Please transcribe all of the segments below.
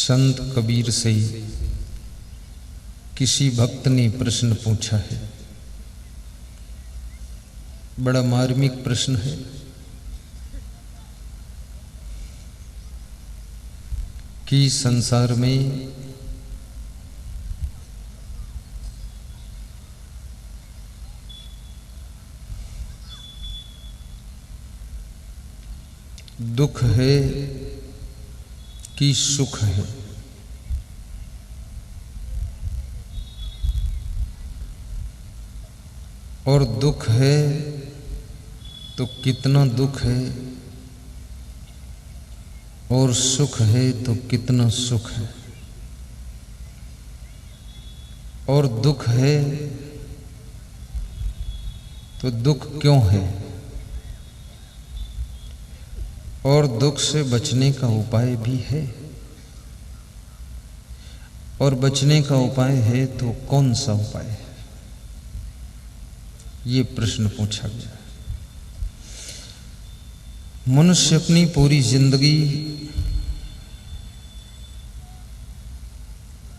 संत कबीर से किसी भक्त ने प्रश्न पूछा है। बड़ा मार्मिक प्रश्न है। कि संसार में दुख है कि सुख है? और दुख है तो कितना दुख है, और सुख है तो कितना सुख है? और दुख है तो दुख क्यों है? और दुख से बचने का उपाय भी है, और बचने का उपाय है तो कौन सा उपाय है? ये प्रश्न पूछा गया। मनुष्य अपनी पूरी जिंदगी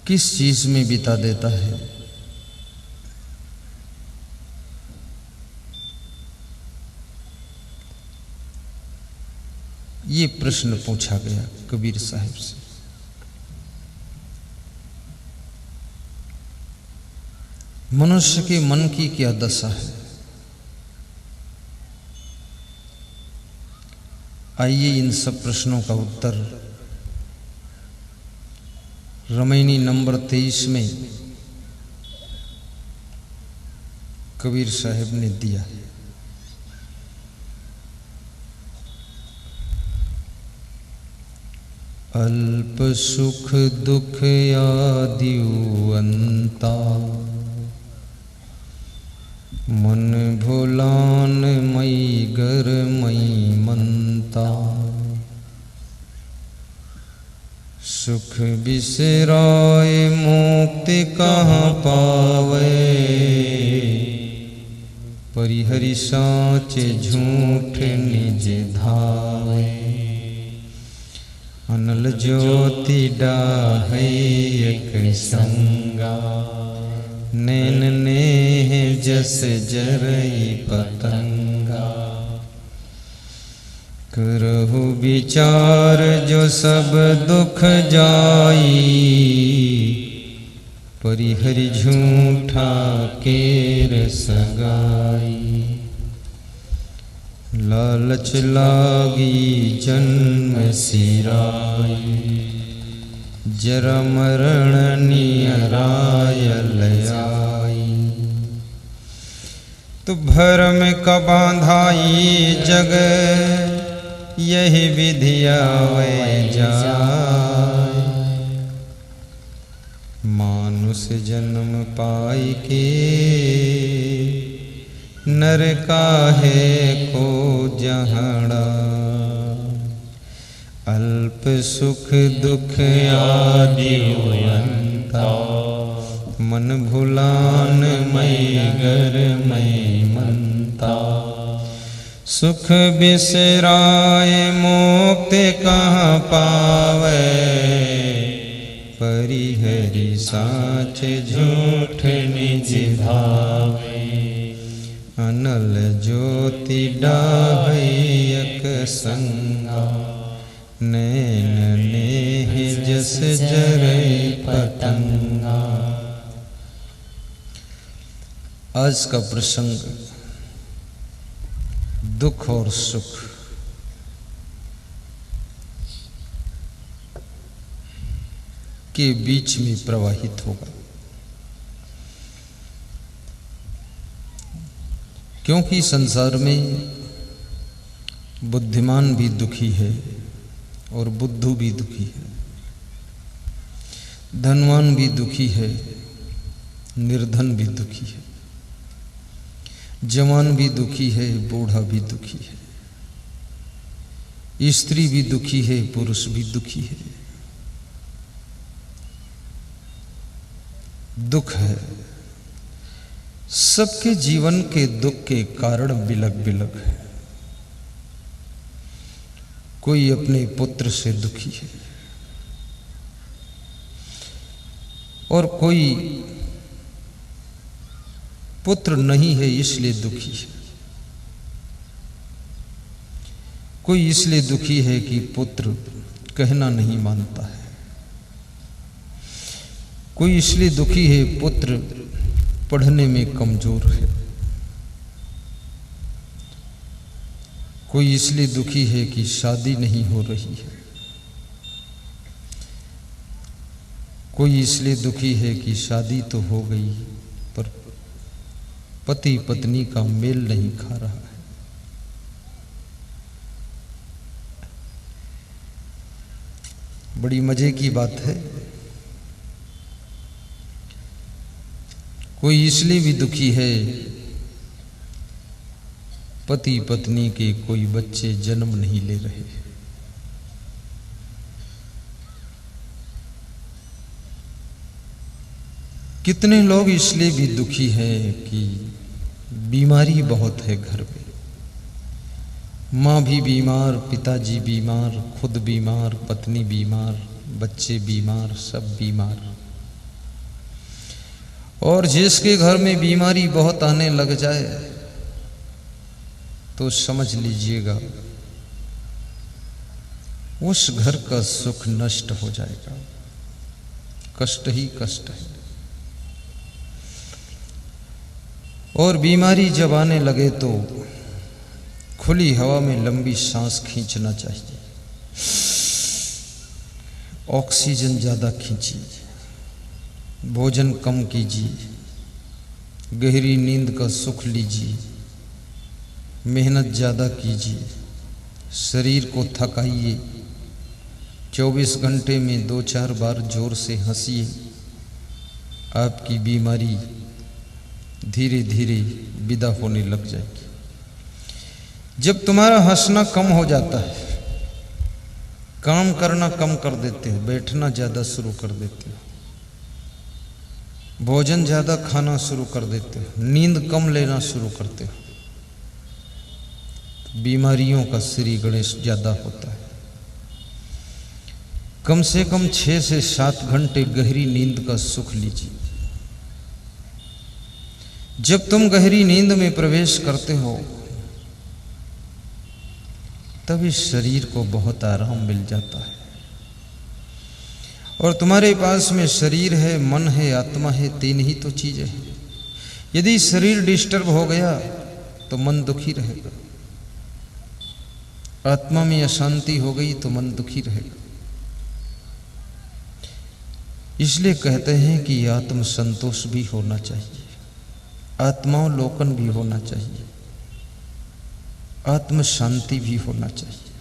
किस चीज में बिता देता है? ये प्रश्न पूछा गया कबीर साहब से। मनुष्य के मन की क्या दशा है? आइए इन सब प्रश्नों का उत्तर रामायणी नंबर 23 में कबीर साहब ने दिया। अल्प सुख दुख आदि अंता, मन भुलान मई गर मई मनता। सुख बिसराए मुक्ति कहाँ पावे, परिहरि साचे झूठ निज धावे। अनल ज्योति डाहै एक संगा, नैन नेह जस जरई पतंगा। करहु विचार जो सब दुख जाई, परिहरि झूठा केर सगाई। लालच लागी जन्म सिराई, जरा मरण नियराय लयाई। तो भरम का बांधाई जग, यही विधि आवे जाय। मानुष जन्म पाई के, नर काहे को जहड़ा। अल्प सुख दुख आदि अंता, मन भुलान मई गर मई मनता। सुख बिसराए मुक्ति कहाँ पावे, परिहरि साच झूठ निज धावे। अनल ज्योति डाहै एक संगा, नैन नेह जस जरई पतंगा। आज का प्रसंग दुख और सुख के बीच में प्रवाहित होगा। क्योंकि संसार में बुद्धिमान भी दुखी है और बुद्धू भी दुखी है, धनवान भी दुखी है, निर्धन भी दुखी है, जवान भी दुखी है, बूढ़ा भी दुखी है, स्त्री भी दुखी है, पुरुष भी दुखी है। दुख है। सबके जीवन के दुख के कारण बिलक बिलक है। कोई अपने पुत्र से दुखी है, और कोई पुत्र नहीं है इसलिए दुखी है। कोई इसलिए दुखी है कि पुत्र कहना नहीं मानता है। कोई इसलिए दुखी है पुत्र पढ़ने में कमजोर है। कोई इसलिए दुखी है कि शादी नहीं हो रही है। कोई इसलिए दुखी है कि शादी तो हो गई पर पति पत्नी का मेल नहीं खा रहा है। बड़ी मजे की बात है। कोई इसलिए भी दुखी है पति पत्नी के कोई बच्चे जन्म नहीं ले रहे। कितने लोग इसलिए भी दुखी हैं कि बीमारी बहुत है घर में। माँ भी बीमार, पिताजी बीमार, खुद बीमार, पत्नी बीमार, बच्चे बीमार, सब बीमार। और जिसके घर में बीमारी बहुत आने लग जाए तो समझ लीजिएगा उस घर का सुख नष्ट हो जाएगा। कष्ट ही कष्ट है। और बीमारी जब आने लगे तो खुली हवा में लंबी सांस खींचना चाहिए। ऑक्सीजन ज़्यादा खींचिए, भोजन कम कीजिए, गहरी नींद का सुख लीजिए, मेहनत ज़्यादा कीजिए, शरीर को थकाइए, 24 घंटे में 2-4 बार जोर से हंसिए। आपकी बीमारी धीरे धीरे विदा होने लग जाएगी। जब तुम्हारा हंसना कम हो जाता है, काम करना कम कर देते हो, बैठना ज़्यादा शुरू कर देते हो, भोजन ज़्यादा खाना शुरू कर देते हो, नींद कम लेना शुरू करते हो, बीमारियों का श्री गणेश ज़्यादा होता है। कम से कम 6 से 7 घंटे गहरी नींद का सुख लीजिए। जब तुम गहरी नींद में प्रवेश करते हो तभी शरीर को बहुत आराम मिल जाता है। और तुम्हारे पास में शरीर है, मन है, आत्मा है, 3 ही तो चीजें हैं। यदि शरीर डिस्टर्ब हो गया तो मन दुखी रहेगा, आत्मा में अशांति हो गई तो मन दुखी रहेगा। इसलिए कहते हैं कि आत्म संतोष भी होना चाहिए, आत्मावलोकन भी होना चाहिए, आत्म शांति भी होना चाहिए।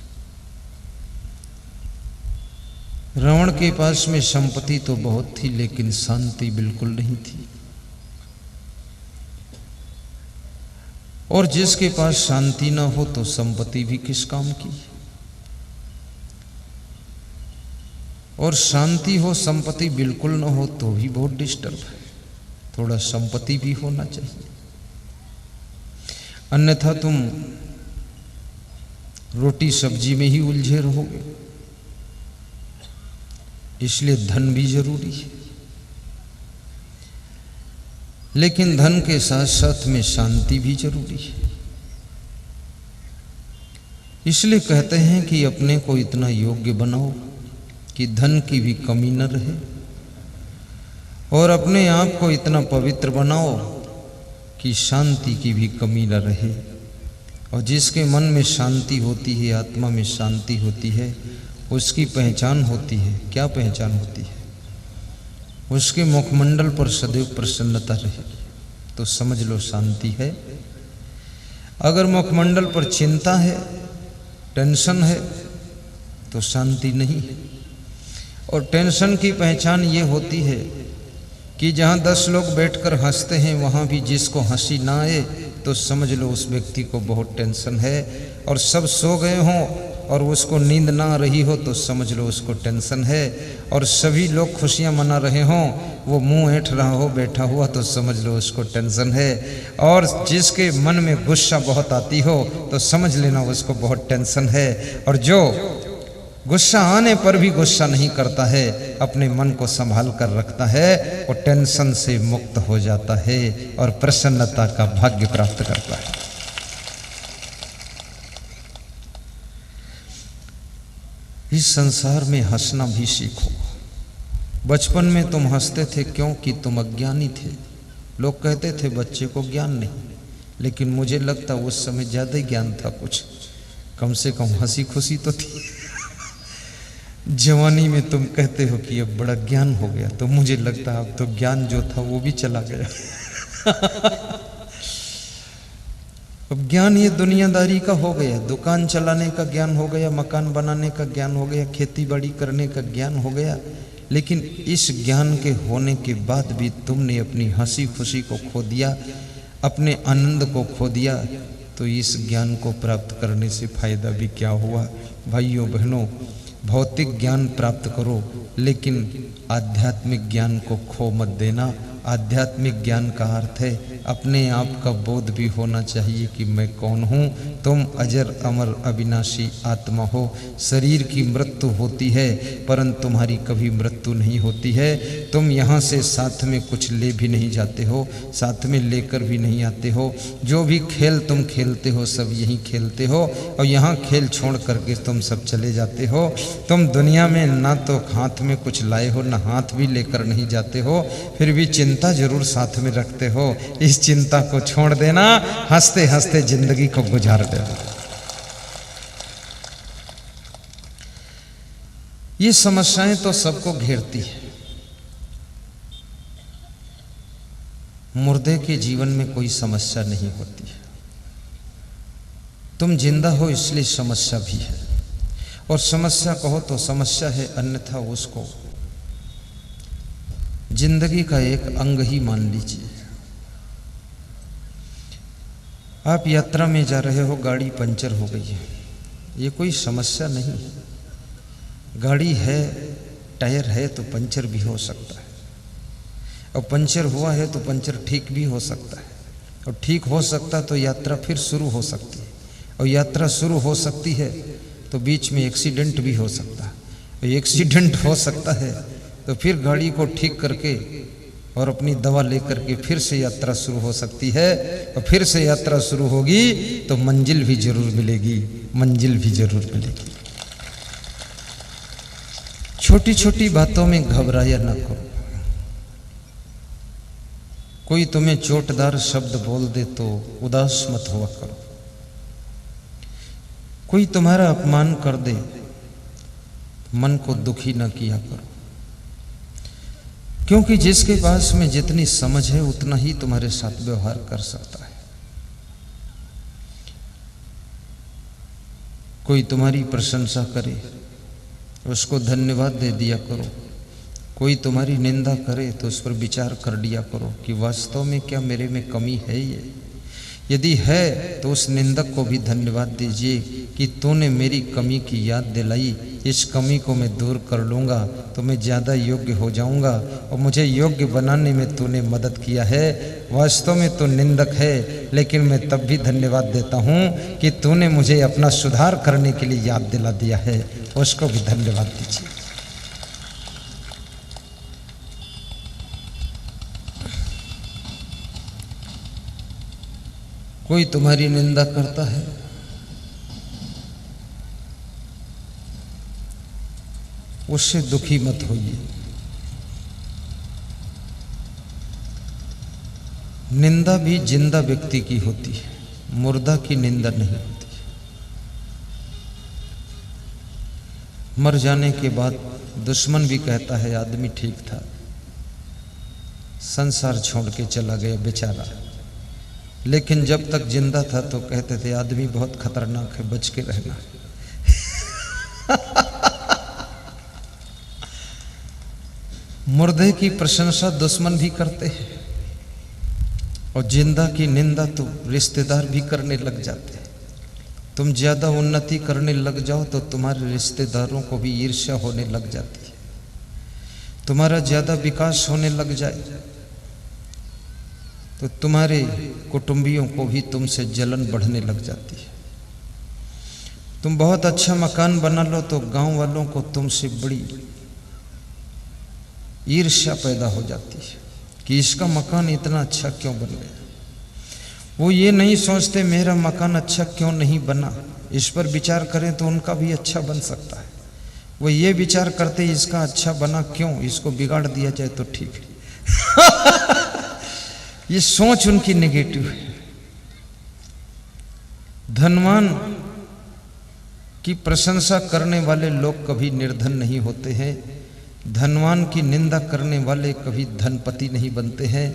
रावण के पास में संपत्ति तो बहुत थी लेकिन शांति बिल्कुल नहीं थी। और जिसके पास शांति ना हो तो संपत्ति भी किस काम की। और शांति हो, संपत्ति बिल्कुल ना हो तो भी बहुत डिस्टर्ब है। थोड़ा संपत्ति भी होना चाहिए, अन्यथा तुम रोटी सब्जी में ही उलझे रहोगे। इसलिए धन भी जरूरी है, लेकिन धन के साथ साथ में शांति भी जरूरी है। इसलिए कहते हैं कि अपने को इतना योग्य बनाओ कि धन की भी कमी न रहे, और अपने आप को इतना पवित्र बनाओ कि शांति की भी कमी न रहे। और जिसके मन में शांति होती है, आत्मा में शांति होती है, उसकी पहचान होती है। क्या पहचान होती है? उसके मुखमंडल पर सदैव प्रसन्नता रहे तो समझ लो शांति है। अगर मुखमंडल पर चिंता है, टेंशन है तो शांति नहीं है। और टेंशन की पहचान ये होती है कि जहाँ 10 लोग बैठकर हंसते हैं वहाँ भी जिसको हंसी ना आए तो समझ लो उस व्यक्ति को बहुत टेंशन है। और सब सो गए हों और उसको नींद ना आ रही हो तो समझ लो उसको टेंशन है। और सभी लोग खुशियाँ मना रहे हों, वो मुंह ऐंठ रहा हो बैठा हुआ तो समझ लो उसको टेंशन है। और जिसके मन में गुस्सा बहुत आती हो तो समझ लेना उसको बहुत टेंशन है। और जो गुस्सा आने पर भी गुस्सा नहीं करता है, अपने मन को संभाल कर रखता है, वो टेंशन से मुक्त हो जाता है और प्रसन्नता का भाग्य प्राप्त करता है। इस संसार में हंसना भी सीखो। बचपन में तुम हंसते थे क्योंकि तुम अज्ञानी थे। लोग कहते थे बच्चे को ज्ञान नहीं, लेकिन मुझे लगता उस समय ज्यादा ही ज्ञान था, कुछ कम से कम हंसी खुशी तो थी। जवानी में तुम कहते हो कि अब बड़ा ज्ञान हो गया, तो मुझे लगता अब तो ज्ञान जो था वो भी चला गया। अब ज्ञान ये दुनियादारी का हो गया, दुकान चलाने का ज्ञान हो गया, मकान बनाने का ज्ञान हो गया, खेती बाड़ी करने का ज्ञान हो गया। लेकिन इस ज्ञान के होने के बाद भी तुमने अपनी हंसी खुशी को खो दिया, अपने आनंद को खो दिया, तो इस ज्ञान को प्राप्त करने से फायदा भी क्या हुआ। भाइयों बहनों, भौतिक ज्ञान प्राप्त करो, लेकिन आध्यात्मिक ज्ञान को खो मत देना। आध्यात्मिक ज्ञान का अर्थ है अपने आप का बोध भी होना चाहिए कि मैं कौन हूँ। तुम अजर अमर अविनाशी आत्मा हो। शरीर की मृत्यु होती है परंतु तुम्हारी कभी मृत्यु नहीं होती है। तुम यहाँ से साथ में कुछ ले भी नहीं जाते हो, साथ में लेकर भी नहीं आते हो। जो भी खेल तुम खेलते हो सब यहीं खेलते हो और यहाँ खेल छोड़ करके तुम सब चले जाते हो। तुम दुनिया में ना तो हाथ में कुछ लाए हो, ना हाथ भी लेकर नहीं जाते हो, फिर भी चिंता जरूर साथ में रखते हो। इस चिंता को छोड़ देना, हंसते हंसते जिंदगी को गुजार देना। ये समस्याएं तो सबको घेरती है। मुर्दे के जीवन में कोई समस्या नहीं होती है। तुम जिंदा हो इसलिए समस्या भी है, और समस्या कहो तो समस्या है, अन्यथा उसको जिंदगी का एक अंग ही मान लीजिए। आप यात्रा में जा रहे हो, गाड़ी पंचर हो गई है, ये कोई समस्या नहीं है। गाड़ी है, टायर है तो पंचर भी हो सकता है, और पंचर हुआ है तो पंचर ठीक भी हो सकता है, और ठीक हो सकता तो यात्रा फिर शुरू हो सकती है, और यात्रा शुरू हो सकती है तो बीच में एक्सीडेंट भी हो सकता है, और एक्सीडेंट हो सकता है तो फिर गाड़ी को ठीक करके और अपनी दवा लेकर के फिर से यात्रा शुरू हो सकती है, और फिर से यात्रा शुरू होगी तो मंजिल भी जरूर मिलेगी, मंजिल भी जरूर मिलेगी। छोटी छोटी बातों में घबराया न करो। कोई तुम्हें चोटदार शब्द बोल दे तो उदास मत हुआ करो। कोई तुम्हारा अपमान कर दे, मन को दुखी न किया करो, क्योंकि जिसके पास में जितनी समझ है उतना ही तुम्हारे साथ व्यवहार कर सकता है। कोई तुम्हारी प्रशंसा करे, उसको धन्यवाद दे दिया करो। कोई तुम्हारी निंदा करे तो उस पर विचार कर लिया करो कि वास्तव में क्या मेरे में कमी है। ये यदि है तो उस निंदक को भी धन्यवाद दीजिए कि तूने मेरी कमी की याद दिलाई, इस कमी को मैं दूर कर लूँगा तो मैं ज़्यादा योग्य हो जाऊँगा, और मुझे योग्य बनाने में तूने मदद किया है। वास्तव में तो निंदक है, लेकिन मैं तब भी धन्यवाद देता हूँ कि तूने मुझे अपना सुधार करने के लिए याद दिला दिया है, उसको भी धन्यवाद दीजिए। कोई तुम्हारी निंदा करता है, उससे दुखी मत होइए। निंदा भी जिंदा व्यक्ति की होती है, मुर्दा की निंदा नहीं होती। मर जाने के बाद दुश्मन भी कहता है आदमी ठीक था, संसार छोड़ के चला गया बेचारा। लेकिन जब तक जिंदा था तो कहते थे आदमी बहुत खतरनाक है, बच के रहना। मुर्दे की प्रशंसा दुश्मन भी करते हैं, और जिंदा की निंदा तो रिश्तेदार भी करने लग जाते हैं। तुम ज्यादा उन्नति करने लग जाओ तो तुम्हारे रिश्तेदारों को भी ईर्ष्या होने लग जाती है। तुम्हारा ज्यादा विकास होने लग जाए तो तुम्हारे कुटुंबियों को भी तुमसे जलन बढ़ने लग जाती है। तुम बहुत अच्छा मकान बना लो तो गांव वालों को तुमसे बड़ी ईर्ष्या पैदा हो जाती है कि इसका मकान इतना अच्छा क्यों बन गया। वो ये नहीं सोचते मेरा मकान अच्छा क्यों नहीं बना, इस पर विचार करें तो उनका भी अच्छा बन सकता है। वो ये विचार करते इसका अच्छा बना क्यों, इसको बिगाड़ दिया जाए तो ठीक है। ये सोच उनकी नेगेटिव है। धनवान की प्रशंसा करने वाले लोग कभी निर्धन नहीं होते हैं, धनवान की निंदा करने वाले कभी धनपति नहीं बनते हैं,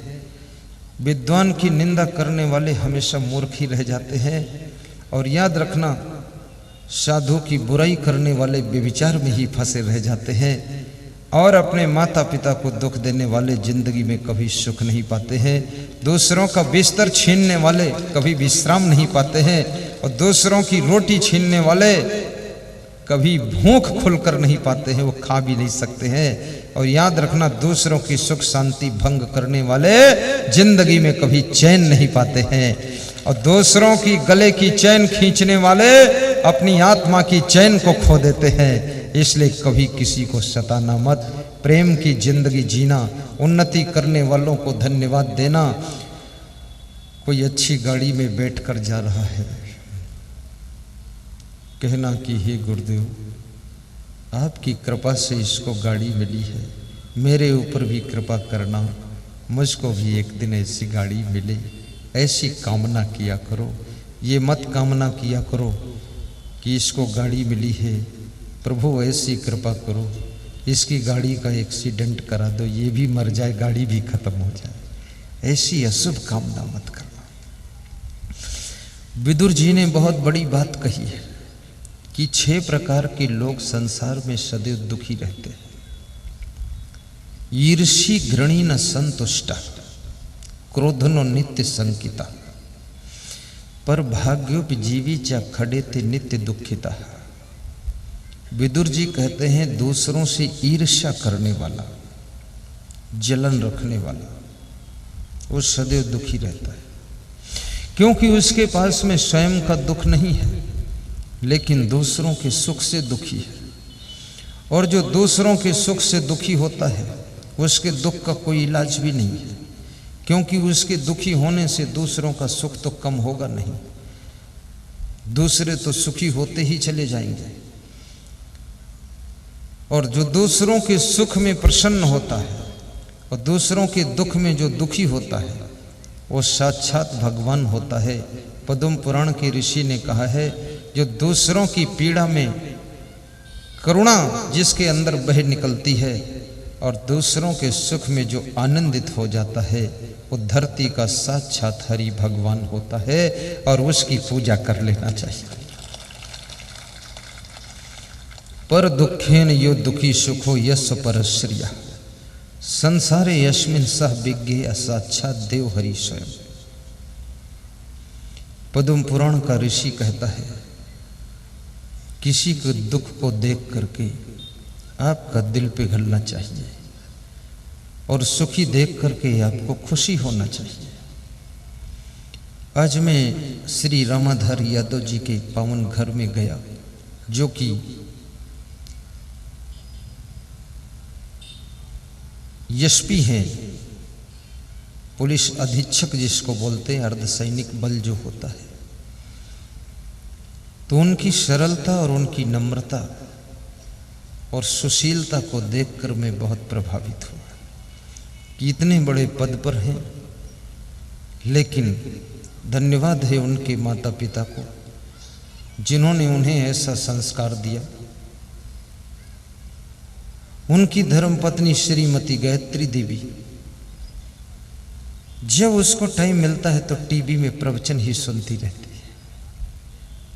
विद्वान की निंदा करने वाले हमेशा मूर्ख ही रह जाते हैं। और याद रखना, साधु की बुराई करने वाले व्यभिचार में ही फंसे रह जाते हैं, और अपने माता पिता को दुख देने वाले जिंदगी में कभी सुख नहीं पाते हैं। दूसरों का बिस्तर छीनने वाले कभी विश्राम नहीं पाते हैं, और दूसरों की रोटी छीनने वाले कभी भूख खुलकर नहीं पाते हैं, वो खा भी नहीं सकते हैं। और याद रखना, दूसरों की सुख शांति भंग करने वाले जिंदगी में कभी चैन नहीं पाते हैं, और दूसरों की गले की चैन खींचने वाले अपनी आत्मा की चैन को खो देते हैं। इसलिए कभी किसी को सताना मत, प्रेम की जिंदगी जीना, उन्नति करने वालों को धन्यवाद देना। कोई अच्छी गाड़ी में बैठकर जा रहा है, कहना कि हे गुरुदेव, आपकी कृपा से इसको गाड़ी मिली है, मेरे ऊपर भी कृपा करना, मुझको भी एक दिन ऐसी गाड़ी मिले। ऐसी कामना किया करो, ये मत कामना किया करो कि इसको गाड़ी मिली है, प्रभु ऐसी कृपा करो इसकी गाड़ी का एक्सीडेंट करा दो, ये भी मर जाए, गाड़ी भी खत्म हो जाए। ऐसी अशुभ कामना मत करना। विदुर जी ने बहुत बड़ी बात कही है कि 6 प्रकार के लोग संसार में सदैव दुखी रहते हैं। ईर्षी घृणी न संतुष्टा, क्रोधनो नित्य संकिता, पर भाग्योपजीवी च खड़े थे नित्य दुखिता। विदुर जी कहते हैं, दूसरों से ईर्ष्या करने वाला, जलन रखने वाला, वो सदैव दुखी रहता है, क्योंकि उसके पास में स्वयं का दुख नहीं है, लेकिन दूसरों के सुख से दुखी है। और जो दूसरों के सुख से दुखी होता है, उसके दुख का कोई इलाज भी नहीं है, क्योंकि उसके दुखी होने से दूसरों का सुख तो कम होगा नहीं, दूसरे तो सुखी होते ही चले जाएंगे। और जो दूसरों के सुख में प्रसन्न होता है और दूसरों के दुख में जो दुखी होता है, वो साक्षात भगवान होता है। पद्म पुराण के ऋषि ने कहा है, जो दूसरों की पीड़ा में करुणा जिसके अंदर बह निकलती है और दूसरों के सुख में जो आनंदित हो जाता है, वो धरती का साक्षात हरि भगवान होता है, और उसकी पूजा कर लेना चाहिए। पर दुखेन यो दुखी सुखो यश परश्रिया, संसारे यस्मिन सह विज्ञेय साक्षात देव हरि स्वयं। पद्म पुराण का ऋषि कहता है, किसी के दुख को देख करके आपका दिल पिघलना चाहिए, और सुखी देख करके आपको खुशी होना चाहिए। आज मैं श्री रामाधार यादव जी के पावन घर में गया, जो कि एसपी हैं, पुलिस अधीक्षक जिसको बोलते हैं, अर्धसैनिक बल जो होता है। तो उनकी सरलता और उनकी नम्रता और सुशीलता को देखकर मैं बहुत प्रभावित हुआ कि इतने बड़े पद पर हैं, लेकिन धन्यवाद है उनके माता पिता को जिन्होंने उन्हें ऐसा संस्कार दिया। उनकी धर्मपत्नी श्रीमती गायत्री देवी, जब उसको टाइम मिलता है तो टीवी में प्रवचन ही सुनती रहती है,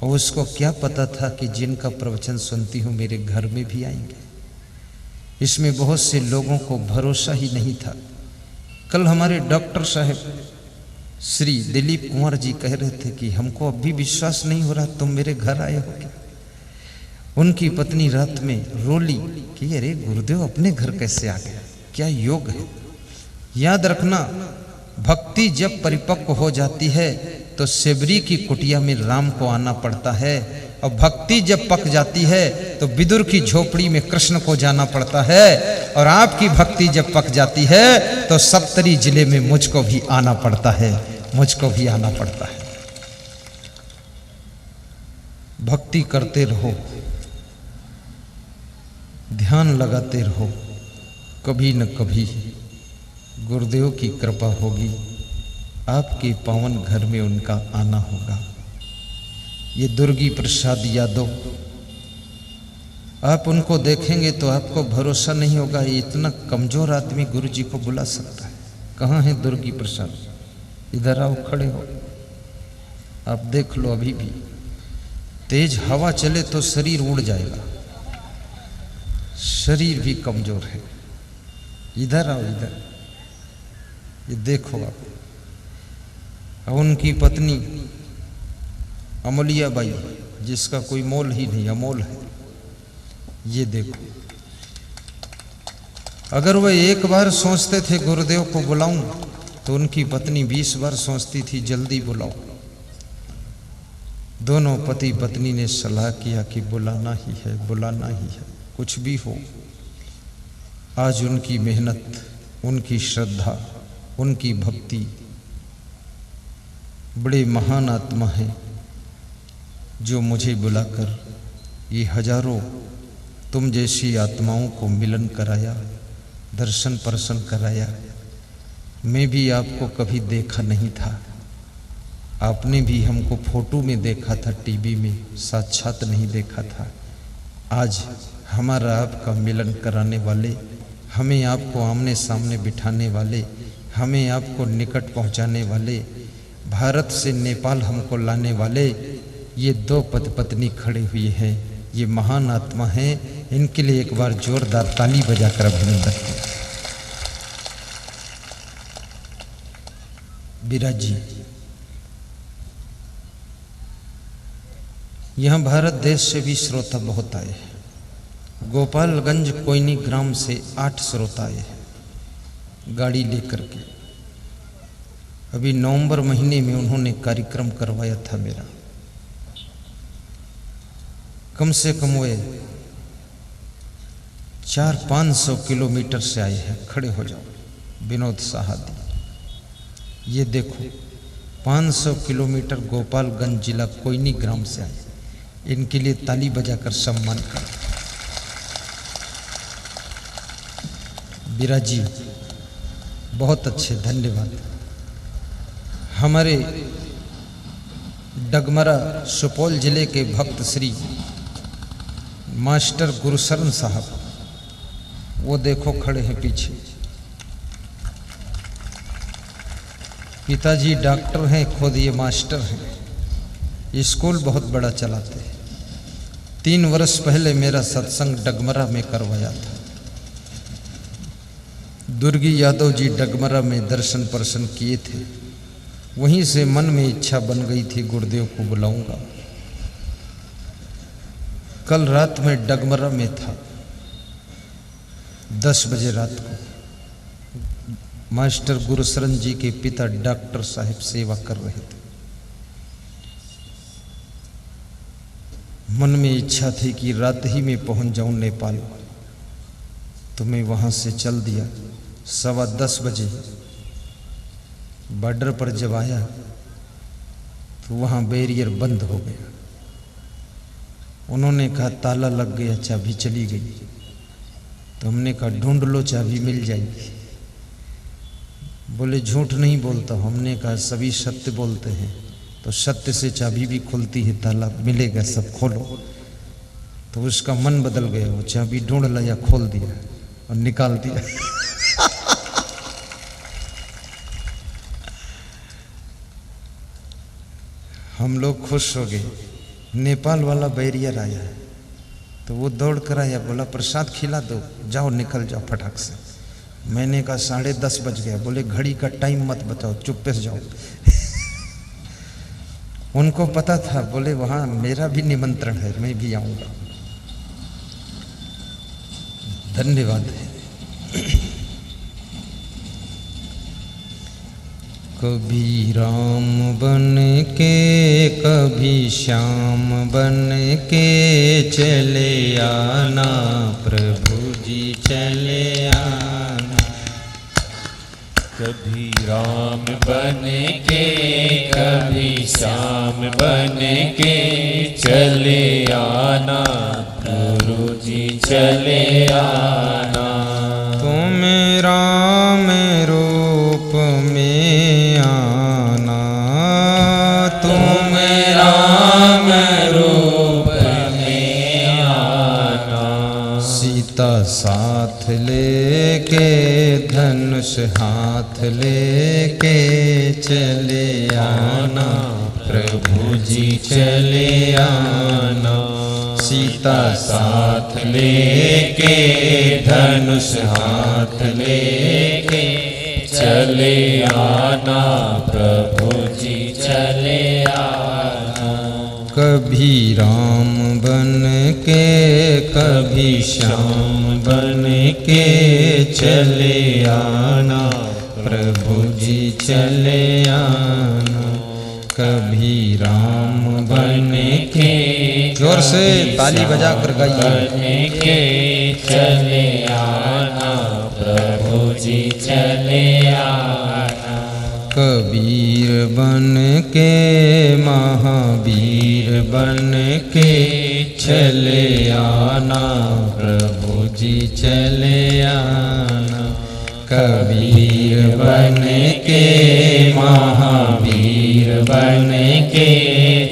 और उसको क्या पता था कि जिनका प्रवचन सुनती हूँ मेरे घर में भी आएंगे। इसमें बहुत से लोगों को भरोसा ही नहीं था। कल हमारे डॉक्टर साहब श्री दिलीप कुंवर जी कह रहे थे कि हमको अब भी विश्वास नहीं हो रहा तुम मेरे घर आए हो क्या। उनकी पत्नी रात में रोली कि अरे गुरुदेव अपने घर कैसे आ गया, क्या योग है। याद रखना, भक्ति जब परिपक्व हो जाती है तो सेबरी की कुटिया में राम को आना पड़ता है, और भक्ति जब पक जाती है तो विदुर की झोपड़ी में कृष्ण को जाना पड़ता है, और आपकी भक्ति जब पक जाती है तो सप्तरी जिले में मुझको भी आना पड़ता है, मुझको भी आना पड़ता है। भक्ति करते रहो, ध्यान लगाते रहो, कभी न कभी गुरुदेव की कृपा होगी, आपके पावन घर में उनका आना होगा। ये दुर्गी प्रसाद यादव, आप उनको देखेंगे तो आपको भरोसा नहीं होगा, ये इतना कमजोर आदमी गुरु जी को बुला सकता है। कहाँ है दुर्गी प्रसाद? इधर आओ, खड़े हो, आप देख लो। अभी भी तेज हवा चले तो शरीर उड़ जाएगा, शरीर भी कमजोर है। इधर आओ, इधर, ये देखो आप। और उनकी पत्नी अमलिया बाई, जिसका कोई मोल ही नहीं, अमोल है। ये देखो, अगर वह एक बार सोचते थे गुरुदेव को बुलाऊं, तो उनकी पत्नी 20 बार सोचती थी जल्दी बुलाओ। दोनों पति पत्नी ने सलाह किया कि बुलाना ही है, बुलाना ही है, कुछ भी हो। आज उनकी मेहनत, उनकी श्रद्धा, उनकी भक्ति, बड़े महान आत्मा हैं जो मुझे बुलाकर ये हजारों तुम जैसी आत्माओं को मिलन कराया, दर्शन परसन कराया। मैं भी आपको कभी देखा नहीं था, आपने भी हमको फोटो में देखा था, टीवी में, साक्षात नहीं देखा था। आज हमारा आपका मिलन कराने वाले, हमें आपको आमने सामने बिठाने वाले, हमें आपको निकट पहुंचाने वाले, भारत से नेपाल हमको लाने वाले ये दो पति पत्नी खड़े हुए हैं। ये महान आत्मा हैं, इनके लिए एक बार जोरदार ताली बजाकर अभिनंदन करें। विराज जी, यहाँ भारत देश से भी श्रोता बहुत आए हैं। गोपालगंज कोयनी ग्राम से 8 श्रोता आए हैं गाड़ी लेकर के। अभी नवंबर महीने में उन्होंने कार्यक्रम करवाया था मेरा। कम से कम वे 400-500 किलोमीटर से आए हैं। खड़े हो जाओ, विनोद साहदी। ये देखो, 500 किलोमीटर गोपालगंज जिला कोयनी ग्राम से आए। इनके लिए ताली बजाकर सम्मान कर। विराज जी बहुत अच्छे, धन्यवाद। हमारे डगमरा सुपौल जिले के भक्त श्री मास्टर गुरुशरण साहब, वो देखो खड़े हैं पीछे। पिताजी डॉक्टर हैं, खुद ये मास्टर हैं, स्कूल बहुत बड़ा चलाते हैं। 3 वर्ष पहले मेरा सत्संग डगमरा में करवाया था। दुर्गी यादव जी डगमरा में दर्शन परसन किए थे। वहीं से मन में इच्छा बन गई थी गुरुदेव को बुलाऊंगा। कल रात में डगमरा में था, 10 बजे रात को। मास्टर गुरुशरण जी के पिता डॉक्टर साहब सेवा कर रहे थे। मन में इच्छा थी कि रात ही में पहुंच जाऊं नेपाल, तो मैं वहां से चल दिया। 10:15 बजे बॉर्डर पर जब आया तो वहाँ बैरियर बंद हो गया। उन्होंने कहा ताला लग गया, चाबी चली गई। तो हमने कहा ढूंढ लो, चाबी मिल जाएगी। बोले झूठ नहीं बोलता। हमने कहा सभी सत्य बोलते हैं, तो सत्य से चाबी भी खुलती है, ताला मिलेगा, सब खोलो। तो उसका मन बदल गया, वो चाबी ढूंढ लिया, खोल दिया और निकाल दिया। हम लोग खुश हो गए। नेपाल वाला बैरियर आया है, तो वो दौड़ कर आया, बोला प्रसाद खिला दो, जाओ निकल जाओ फटाक से। मैंने कहा 10:30 बज गया। बोले घड़ी का टाइम मत बताओ, चुप्पे से जाओ। उनको पता था, बोले वहाँ मेरा भी निमंत्रण है, मैं भी आऊँगा। धन्यवाद है। कभी राम बन के कभी श्याम बन के चले आना प्रभु जी चले आना। कभी राम बन के कभी श्याम बन के चले आना प्रभु जी चले आना। तुम राम रूप में आना, तुम राम रूप में आना। सीता साथ लेके धनुष हाथ लेके चले आना प्रभु जी चले आना। सीता साथ लेके धनुष हाथ लेके चले आना प्रभु जी चले आना। कभी राम बन के कभी श्याम बन के चले आना प्रभु जी चले आना। कभी राम बन के, जोर से ताली बजा कर गाइए, के चले आना प्रभु जी चले आना। कबीर बन के महावीर बन के चले आना प्रभु जी चले आना। कबीर बन के महावीर बन के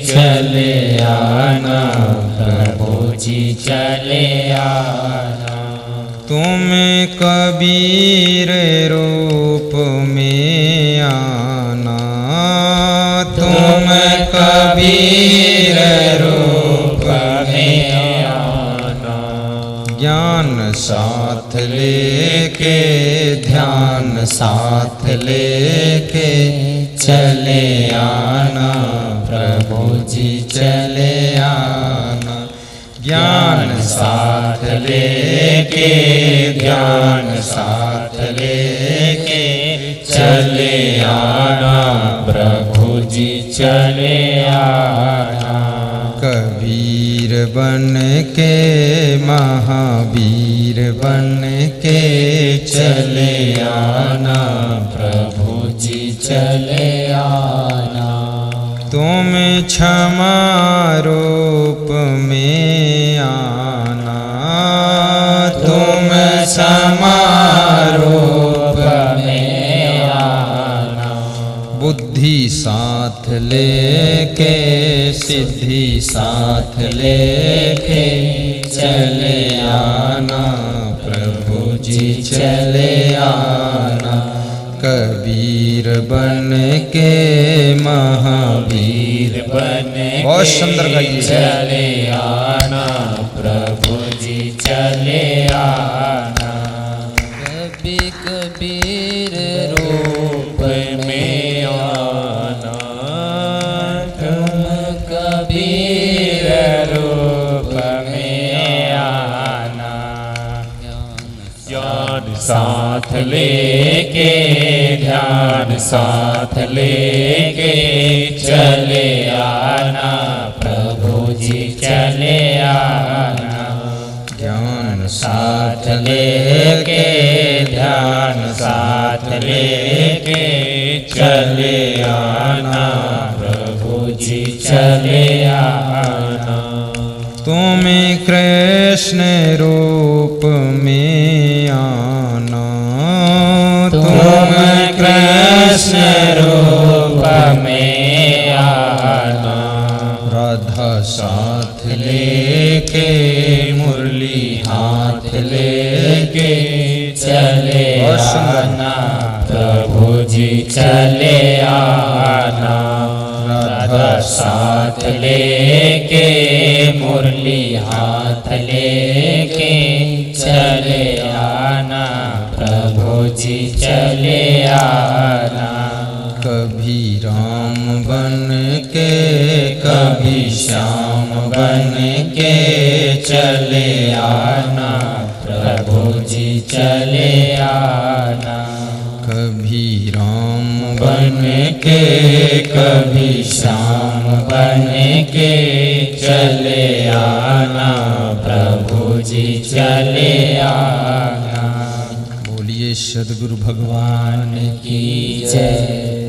चले आना प्रभु जी चले आना। तुम कबीर रूप में आना, तुम कबीर रूप में आना। ज्ञान साथ लेके ध्यान साथ लेके चले आना प्रभु जी चले आना। ज्ञान साथ लेके ध्यान साथ लेके चले आना प्रभु जी चले आना। कबीर बन के महावीर बन के चले आना प्रभु जी चले आना। तुम क्षमा रूप में आना, तुम क्षमा रूप में आना। बुद्धि साथ लेके सिद्धि साथ लेके चले आना प्रभु जी चले आना। कबीर बन के महावीर बन बहुत सुंदर गाइए चले आना प्रभु जी चले आना। कभी कबीर रूप में आना, तुम कबीर रूप में आना। ज्ञान साथ लेके ध्यान साथ लेके चले आना प्रभु जी चले आना। ज्ञान साथ लेके ध्यान साथ लेके चले आना प्रभु जी चले आना। तुम कृष्ण रूप में आना, तुम कृष्ण रूप में आना। राधा साथ लेके मुरली हाथ लेके चले आना प्रभु जी चले आना। राधा साथ लेके मुरली हाथ लेके चले आना प्रभु जी चले आना। कभी राम बन के कभी श्याम बन के चले आना प्रभु जी चले आना। कभी कभी राम बन के कभी श्याम बन के चले आना प्रभु जी चले आना। बोलिए सद्गुरु भगवान की जय।